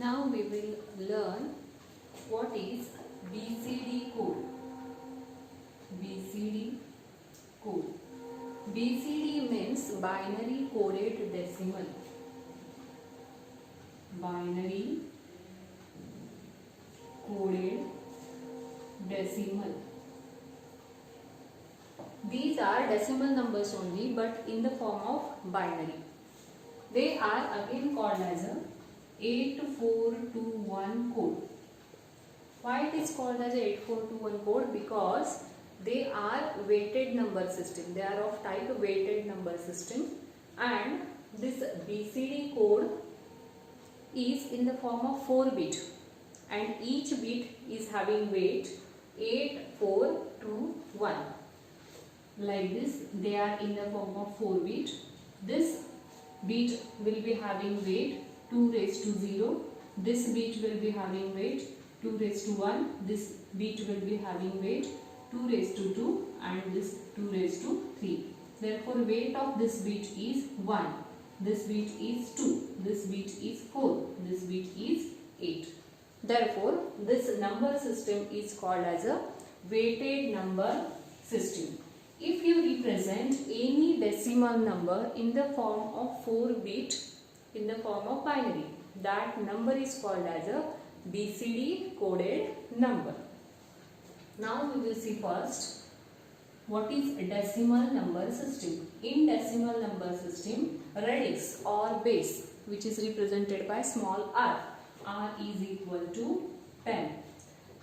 Now we will learn what is BCD code. BCD code. BCD means binary coded decimal. Binary coded decimal. These are decimal numbers only, but in the form of binary. They are again called as a 8421 code. Why it is called as a 8421 code? Because they are weighted number system. They are of type weighted number system, and this BCD code is in the form of 4 bit, and each bit is having weight 8421. Like this, they are in the form of 4 bit. This bit will be having weight 2 raised to 0. This bit will be having weight 2 raised to 1. This bit will be having weight 2 raised to 2, and this 2 raised to 3. Therefore, weight of this bit is 1. This bit is 2. This bit is 4. This bit is 8. Therefore, this number system is called as a weighted number system. If you represent any decimal number in the form of 4 bit, in the form of binary, that number is called as a BCD coded number. Now we will see first what is a decimal number system. In decimal number system, radix or base, which is represented by small r is equal to 10.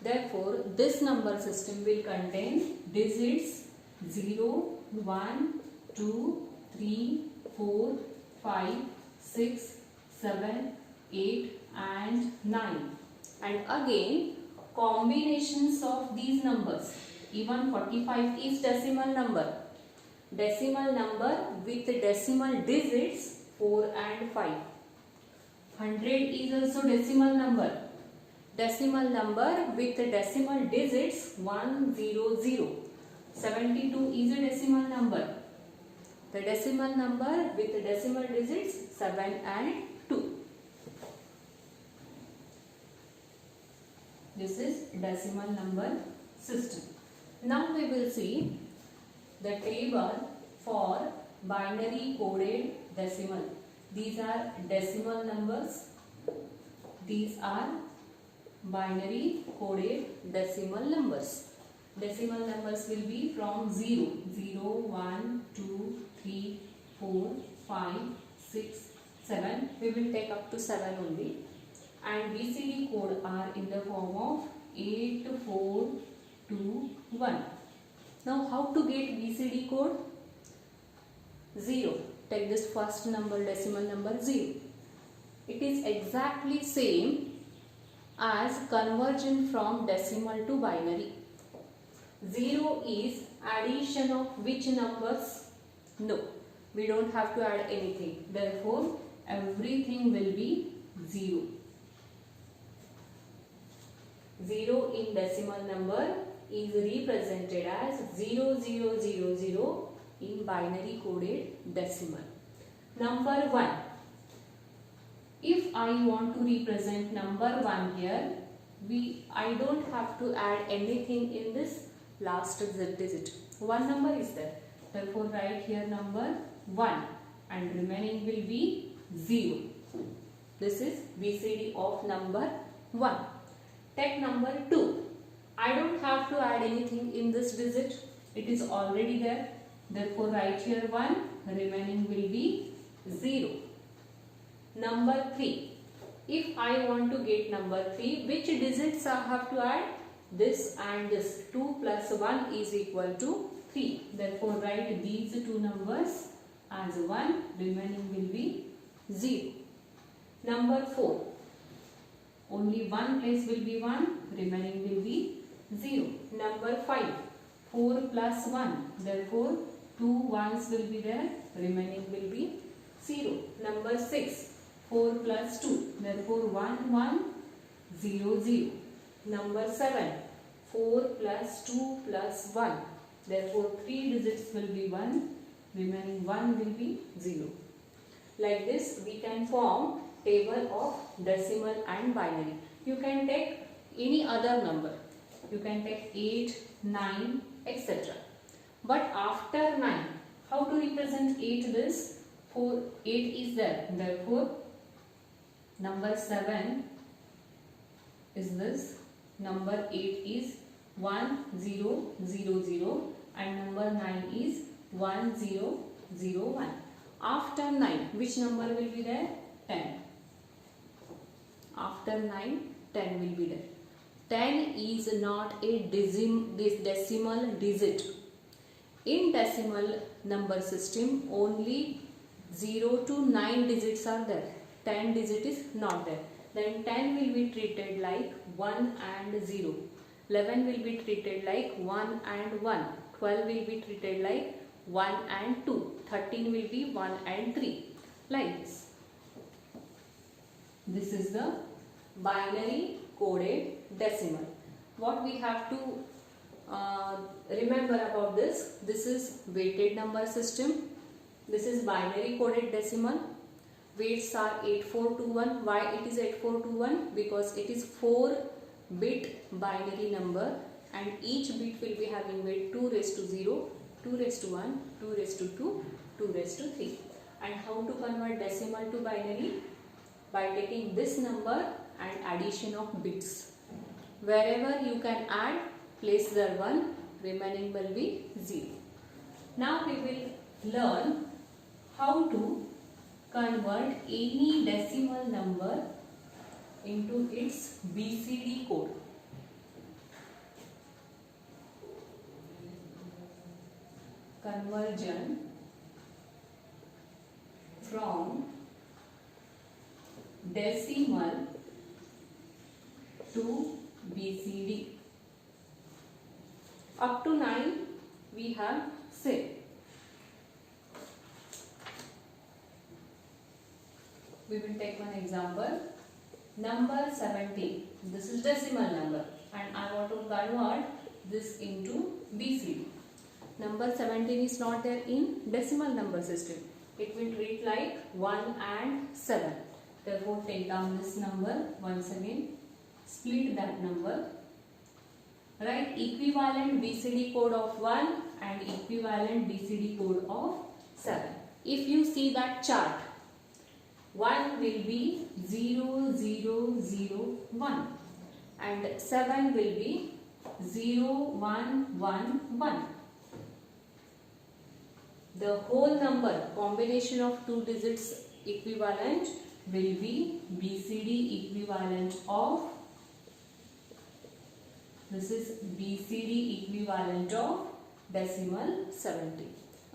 Therefore, this number system will contain digits 0, 1, 2, 3, 4, 5, 6, 7, 8 and 9. And again, combinations of these numbers. Even 45 is decimal number. Decimal number with decimal digits 4 and 5. 100 is also decimal number. Decimal number with decimal digits 1, 0, 0. 72 is a decimal number. The decimal number with decimal digits 7 and 2. This is decimal number system. Now we will see the table for binary coded decimal. These are decimal numbers. These are binary coded decimal numbers. Decimal numbers will be from 0, 0, 1, 2, 3, 4, 5, 6, 7. We will take up to 7 only. And BCD code are in the form of 8421. Now how to get BCD code? 0. Take this first number, decimal number 0. It is exactly same as conversion from decimal to binary. 0 is addition of which numbers? No, we don't have to add anything. Therefore, everything will be 0. 0 in decimal number is represented as 0000 in binary coded decimal. Number 1. If I want to represent number 1 here, I don't have to add anything in this last digit. One number is there. Therefore, write here number 1 and remaining will be 0. This is BCD of number 1. Take number 2. I don't have to add anything in this digit. It is already there. Therefore, write here 1. Remaining will be 0. Number 3. If I want to get number 3, which digits I have to add? This and this. 2 plus 1 is equal to 3. Therefore, write these two numbers as 1. Remaining will be 0. Number 4. Only one place will be 1. Remaining will be 0. Number 5. 4 plus 1. Therefore, 2 ones will be there. Remaining will be 0. Number 6. 4 plus 2. Therefore, 1, 1, 0, 0. Number 7. 4 plus 2 plus 1. Therefore, 3 digits will be 1. Remaining 1 will be 0. Like this, we can form table of decimal and binary. You can take any other number. You can take 8, 9, etc. But after 9, how to represent 8 this? 4, 8 is there. Therefore, number 7 is this. Number 8 is 1, 0, 0, 0 and number 9 is 1, 0, 0, 1. After 9, which number will be there? 10. After 9, 10 will be there. 10 is not a decimal digit. In decimal number system, only 0 to 9 digits are there. 10 digit is not there. Then 10 will be treated like 1 and 0. 11 will be treated like 1 and 1. 12 will be treated like 1 and 2. 13 will be 1 and 3. Like this. This is the binary coded decimal. What we have to remember about this? This is weighted number system. This is binary coded decimal. Weights are 8421. Why it is 8421? Because it is 4-bit binary number and each bit will be having weight 2 raised to 0, 2 raised to 1, 2 raised to 2, 2 raised to 3. And how to convert decimal to binary? By taking this number and addition of bits. Wherever you can add, place there 1, remaining will be 0. Now we will learn how to convert any decimal number into its BCD code. Conversion from decimal to BCD. Up to 9 we have said. We will take one example. Number 17. This is decimal number and I want to convert this into BCD. Number 17 is not there in decimal number system. It will treat like 1 and 7. Therefore, take down this number once again. Split that number. Write equivalent BCD code of 1 and equivalent BCD code of 7. If you see that chart, 1 will be 0, 0, 0, 1 and 7 will be 0, 1, 1, 1. The whole number, combination of two digits equivalent will be BCD equivalent of, this is BCD equivalent of decimal 70.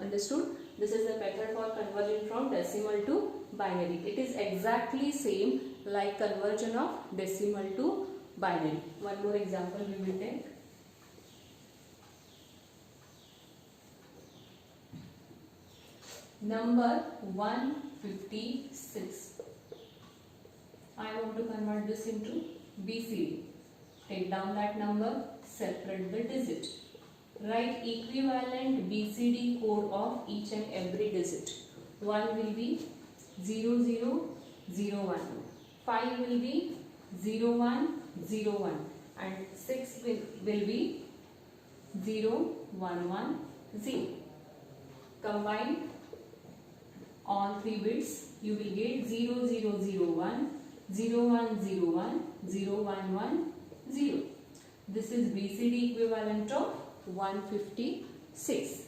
Understood? This is the method for conversion from decimal to binary. It is exactly same like conversion of decimal to binary. One more example we will take. Number 156. I want to convert this into BCD. Take down that number, separate the digit. Write equivalent BCD code of each and every digit. 1 will be 0, 0, 0, 1. 5 will be 0, 1, 0, 1. And 6 will be 0, 1, 1, 0. Combine all three bits, you will get 0, 0, 0, 1, 0, 1, 0, 1, 0, 1, 1, 0. This is BCD equivalent of 156.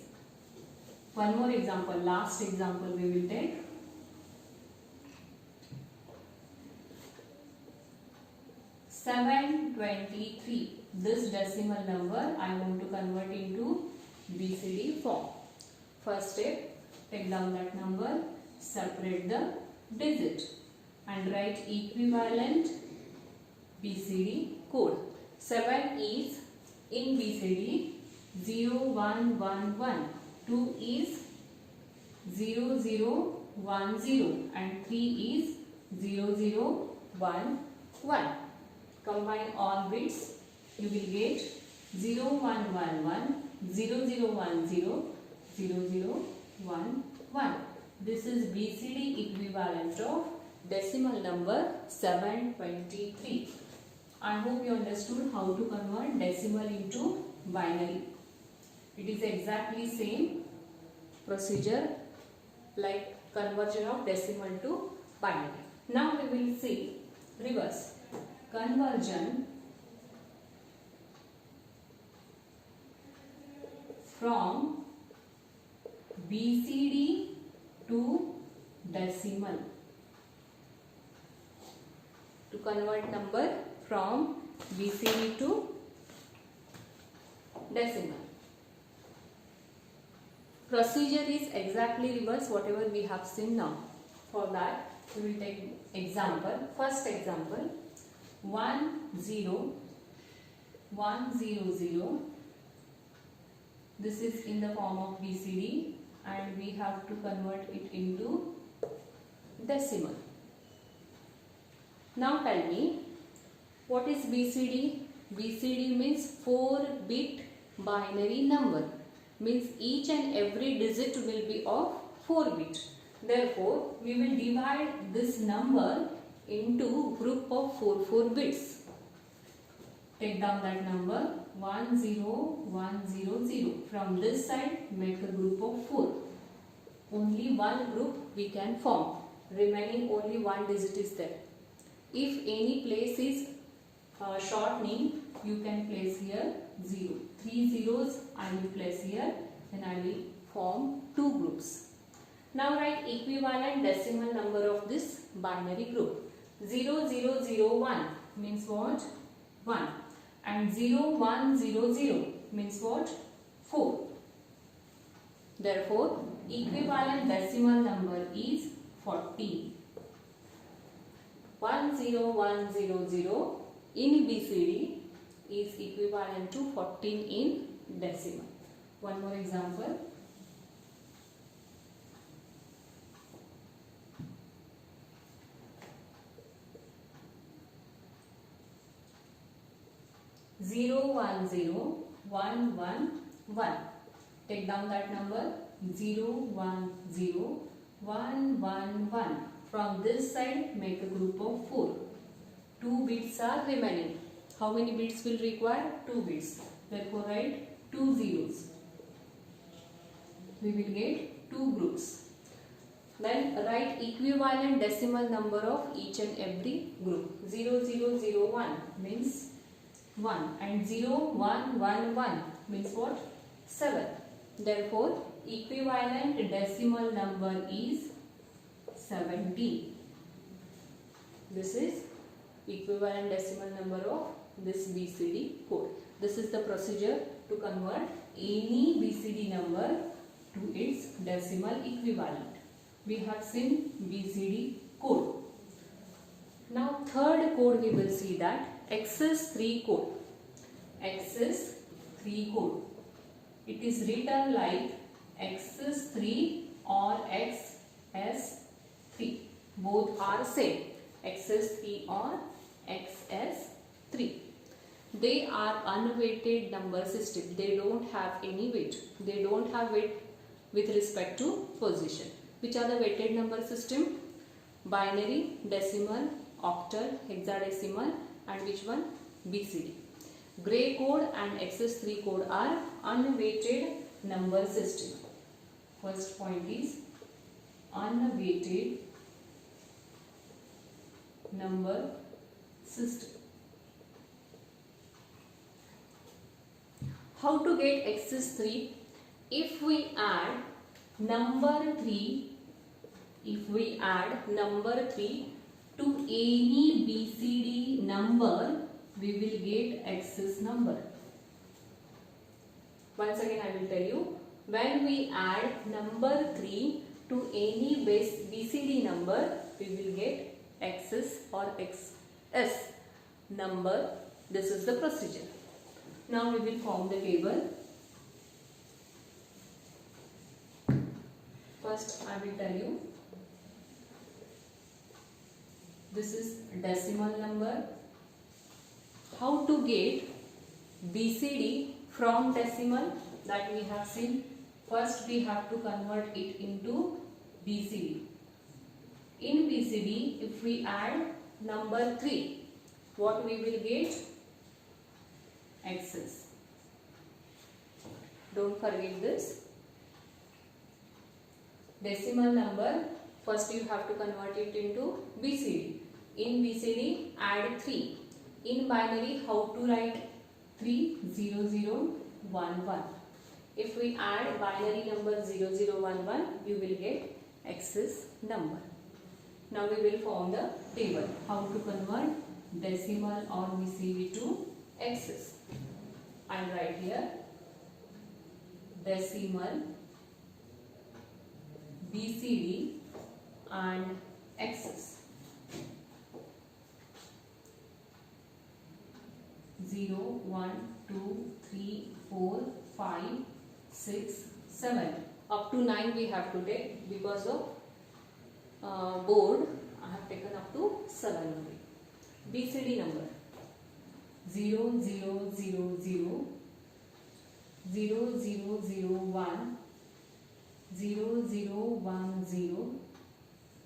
One more example, last example we will take. $723. This decimal number I want to convert into BCD form. First step, take down that number, separate the digit and write equivalent BCD code. 7 is in BCD 0, 1, 1, 1. 2 is 0, 0, 1, 0 and 3 is 0, 0, 1, 1. Combine all bits, you will get 0, 1, 1, 1, 0, 0, 1, 0, 0, 0, 1, 1. This is BCD equivalent of decimal number 723. I hope you understood how to convert decimal into binary. It is exactly same procedure like conversion of decimal to binary. Now we will see reverse conversion from BCD to decimal. To convert number from BCD to decimal. Procedure is exactly reverse whatever we have seen now. For that we will take example. First example 10100. This is in the form of BCD and we have to convert it into decimal. Now tell me, what is BCD? BCD means 4-bit binary number. Means each and every digit will be of 4 bit. Therefore, we will divide this number into group of 4 bits. Take down that number 10100. From this side, make a group of 4. Only one group we can form. Remaining only one digit is there. If any place is shortening, you can place here 0. 3 zeros I will place here and I will form 2 groups. Now write equivalent decimal number of this binary group. 0001 means what? 1. And 0100 means what? 4. Therefore, equivalent decimal number is 40. 10100 in BCD is equivalent to 14 in decimal. One more example. Zero 1 0 1 1 1. Take down that number 0 1 0 1 1 1. From this side, make a group of 4. 2 bits are remaining. How many bits will require? 2 bits. Therefore, write 2 zeros. We will get 2 groups. Then write equivalent decimal number of each and every group. 0001 means 1 and 0111 means what? 7. Therefore, equivalent decimal number is 70. This is equivalent decimal number of this BCD code. This is the procedure to convert any BCD number to its decimal equivalent. We have seen BCD code. Now third code we will see that XS3 code. XS3 code. It is written like XS3 or XS3. Both are same. XS3 or XS3. They are unweighted number system. They don't have any weight. They don't have weight with respect to position. Which are the weighted number system? Binary, decimal, octal, hexadecimal, and which one? BCD. Gray code and XS3 code are unweighted number system. First point is unweighted number system. How to get XS3? If we add number 3 to any BCD number, we will get XS number. Once again I will tell you, when we add number 3 to any BCD number, we will get XS or XS number. This is the procedure. Now we will form the table. First I will tell you, this is decimal number. How to get BCD from decimal, that we have seen. First we have to convert it into BCD. In BCD, if we add number 3, what we will get? X's. Don't forget this. Decimal number, first you have to convert it into BCD. In BCD, add 3. In binary, how to write 3? 0, 0, 1, 1. If we add binary number 0, 0, 1, 1, you will get X's number. Now we will form the table. How to convert decimal or BCD to X's. I'll write here decimal, BCD and X's. 0, 1, 2, 3, 4, 5, 6, 7. Up to 9 we have to take because of board. I have taken up to 7 only. BCD number 0, 0, 0, 0, 0, 0, 0, 1, 0, 0, 1, 0,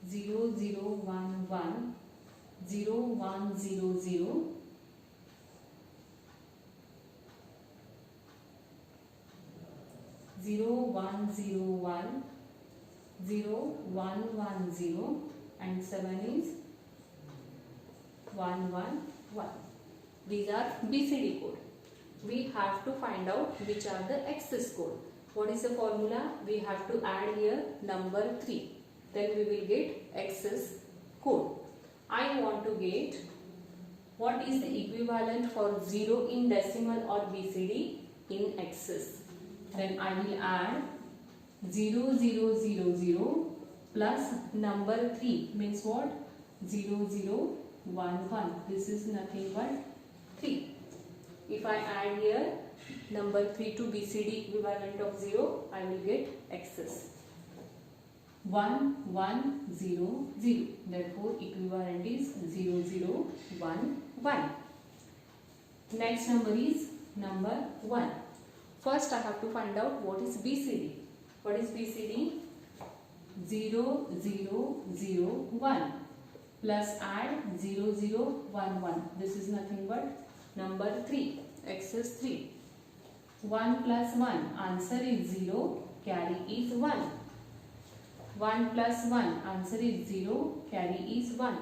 0, 0, 1, 1, 0, 1, 0, 0, 0, 1, 0, 1, 0, 1, 1, 0 and 7 is 1, 1, 1. These are BCD code. We have to find out which are the X's code. What is the formula? We have to add here number 3. Then we will get X's code. I want to get what is the equivalent for 0 in decimal or BCD in X's. Then I will add 0, 0, 0, 0 plus number 3 means what? 0, 0, 1, 1. This is nothing but 3. If I add here number 3 to BCD equivalent of 0, I will get X's. 1, 1, 0, 0. Therefore, equivalent is 0, 0, 1, 1. Next number is number 1. First, I have to find out what is BCD. What is BCD? 0, 0, 0, 1 plus add 0, 0, 1, 1. This is nothing but number 3. X is 3. 1 plus 1. Answer is 0. Carry is 1. 1 plus 1. Answer is 0. Carry is 1.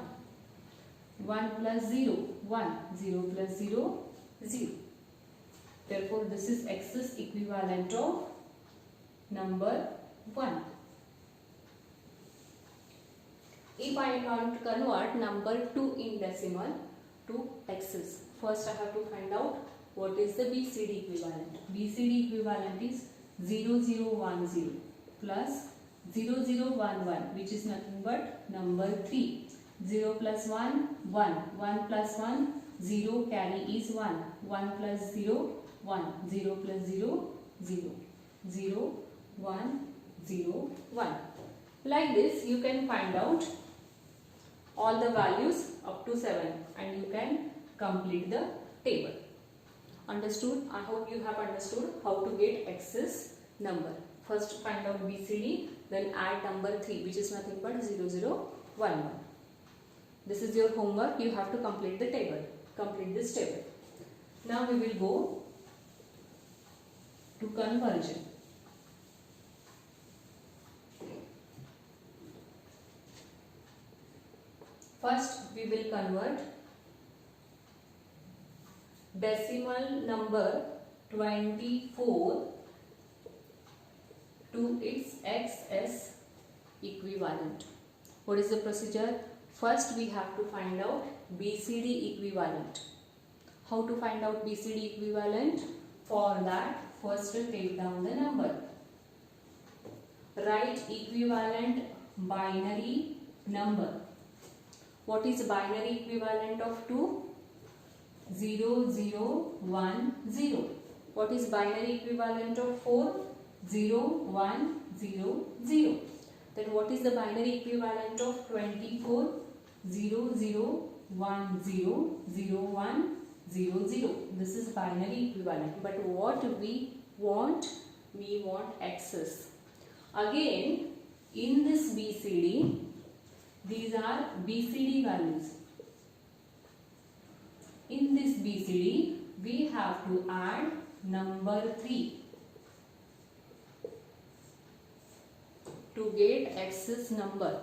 1 plus 0. 1. 0 plus 0. 0. Therefore, this is X's equivalent of number 1. If I want to convert number 2 in decimal to X's, first I have to find out what is the BCD equivalent. BCD equivalent is 0, 0, 1, 0 plus 0, 0, 1, 1, which is nothing but number 3. 0 plus 1, 1. 1 plus 1, 0. Carry is 1. 1 plus 0, 1. 0 plus 0, 0. 0, 1, 0, 1. Like this, you can find out all the values up to 7 and you can complete the table. Understood? I hope you have understood how to get X's number. First find out BCD, then add number 3, which is nothing but 0, 0, 1, 1. This is your homework. You have to complete the table. Complete this table. Now we will go to conversion. First, we will convert decimal number 24 to its XS equivalent. What is the procedure? First, we have to find out BCD equivalent. How to find out BCD equivalent? For that, first take down the number. Write equivalent binary number. What is binary equivalent of 2? 0, 0, 1, 0. What is binary equivalent of 4? 0, 1, 0, 0. Then what is the binary equivalent of 24? 0, 0, 1, 0, 0, 1, 0, 0. This is binary equivalent. But what we want? We want X's. Again, in this BCD, These are BCD values. In this BCD, we have to add number 3 to get excess number.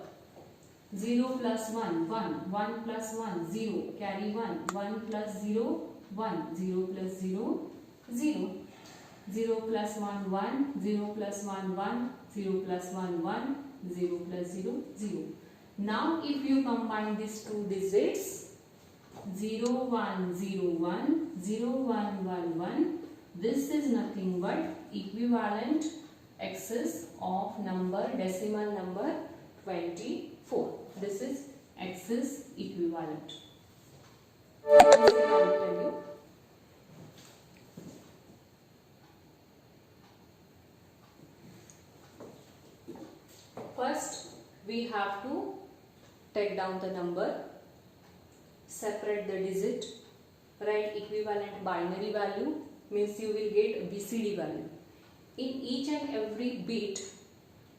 0 plus 1, 1, 1 plus 1, 0, carry 1, 1 plus 0, 1, 0 plus 0, 0, 0 plus 1, 1, 0 plus 1, 1, 0 plus 1, 1, 0 plus 0, 0. Now if you combine these two digits, 0, 1, 0, 1, 0, 1, 1, 1, this is nothing but equivalent excess of number, decimal number 24. This is excess equivalent. I will tell you. First, we have to take down the number, separate the digit, write equivalent binary value, means you will get BCD value. In each and every bit,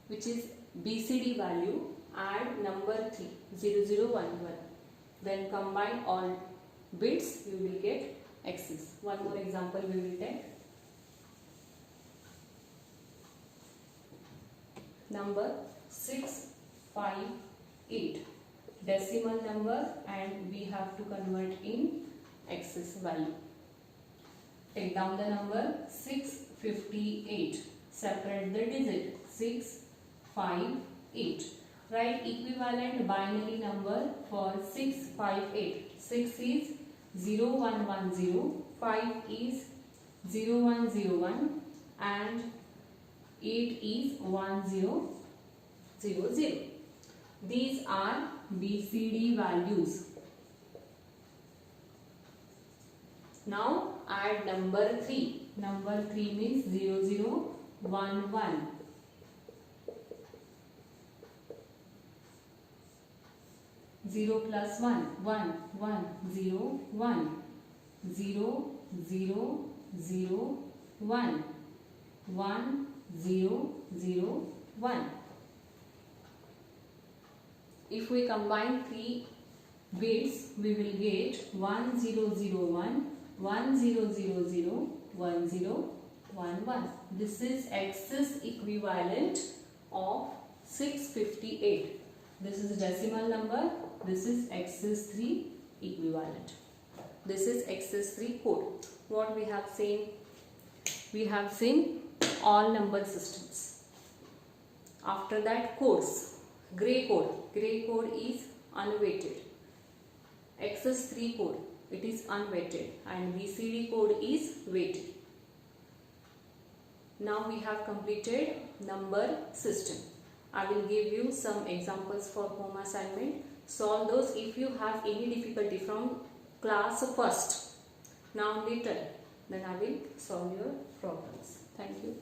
which is BCD value, add number 3, 0, 0, 1, 1. Then combine all bits, you will get excess. One more example we will take. Number 658, decimal number, and we have to convert in excess value. Take down the number 658, separate the digit 658. Write equivalent binary number for 658. 6 is 0110, 5 is 0101, and 8 is 1000. These are BCD values. Now add number 3. Number 3 means 0011. 0 plus 1, 1, 1, 0, 1, 0, 0, 0, 1, 1, 0, 0, 1. If we combine 3 bits, we will get 1001, 1000, 1011. This is excess equivalent of 658. This is decimal number. This is excess 3 equivalent. This is excess 3 code. What we have seen? We have seen all number systems. After that, codes. Gray code. Gray code is unweighted. Excess 3 code, it is unweighted, and BCD code is weighted. Now we have completed number system. I will give you some examples for home assignment. Solve those if you have any difficulty from class first. Now later, then I will solve your problems. Thank you.